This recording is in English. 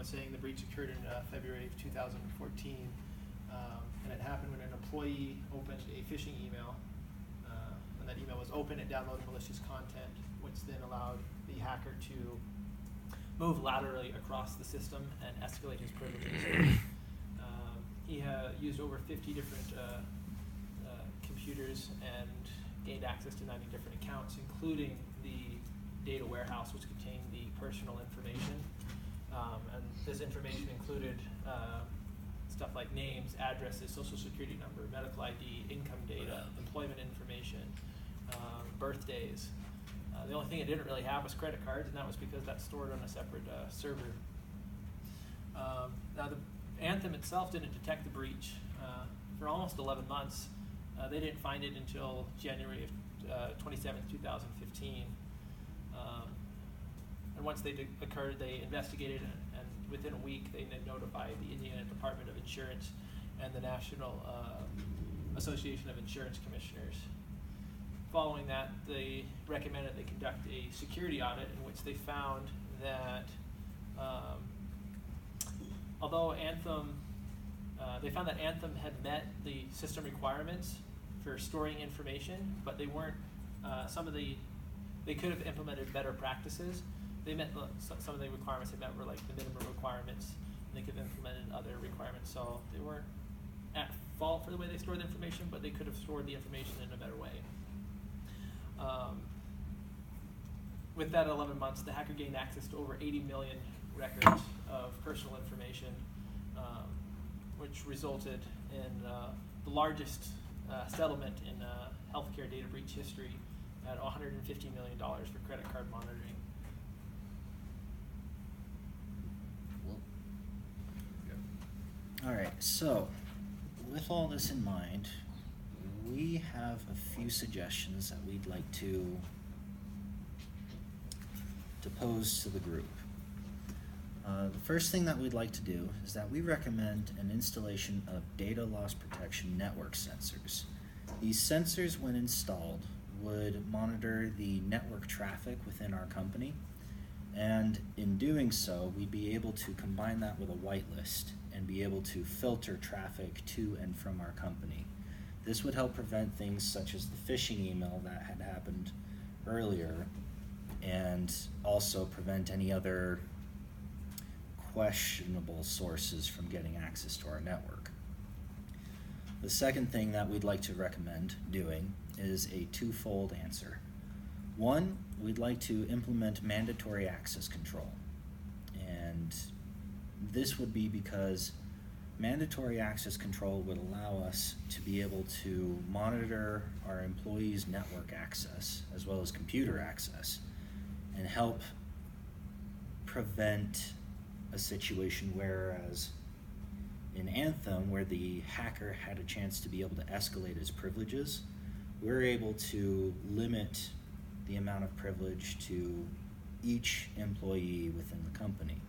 was saying the breach occurred in February of 2014, and it happened when an employee opened a phishing email. When that email was open, it downloaded malicious content, which then allowed the hacker to move laterally across the system and escalate his privileges. He used over 50 different computers and gained access to 90 different accounts, including the data warehouse, which contained the personal information. And this information included stuff like names, addresses, social security number, medical ID, income data, employment information, birthdays. The only thing it didn't really have was credit cards, and that was because that's stored on a separate server. Now, the Anthem itself didn't detect the breach for almost 11 months. They didn't find it until January of 27th, 2015. And once they occurred, they investigated, and within a week, they notified the Indiana Department of Insurance and the National Association of Insurance Commissioners. Following that, they recommended they conduct a security audit in which they found that although Anthem, they found that Anthem had met the system requirements for storing information, but they weren't, they could have implemented better practices. They met some of the requirements they met were like the minimum requirements, and they could have implemented other requirements. So they weren't at fault for the way they stored the information, but they could have stored the information in a better way. With that 11 months, the hacker gained access to over 80 million records of personal information, which resulted in the largest settlement in healthcare data breach history at $150 million for credit card monitoring. All right, so with all this in mind, we have a few suggestions that we'd like to pose to the group. The first thing that we'd like to do is that we recommend an installation of data loss protection network sensors. These sensors, when installed, would monitor the network traffic within our company, and in doing so, we'd be able to combine that with a whitelist and be able to filter traffic to and from our company. This would help prevent things such as the phishing email that had happened earlier, and also prevent any other questionable sources from getting access to our network. The second thing that we'd like to recommend doing is a twofold answer. One, we'd like to implement mandatory access control, and this would be because mandatory access control would allow us to be able to monitor our employees' network access as well as computer access and help prevent a situation whereas in Anthem, where the hacker had a chance to be able to escalate his privileges, we're able to limit the amount of privilege to each employee within the company.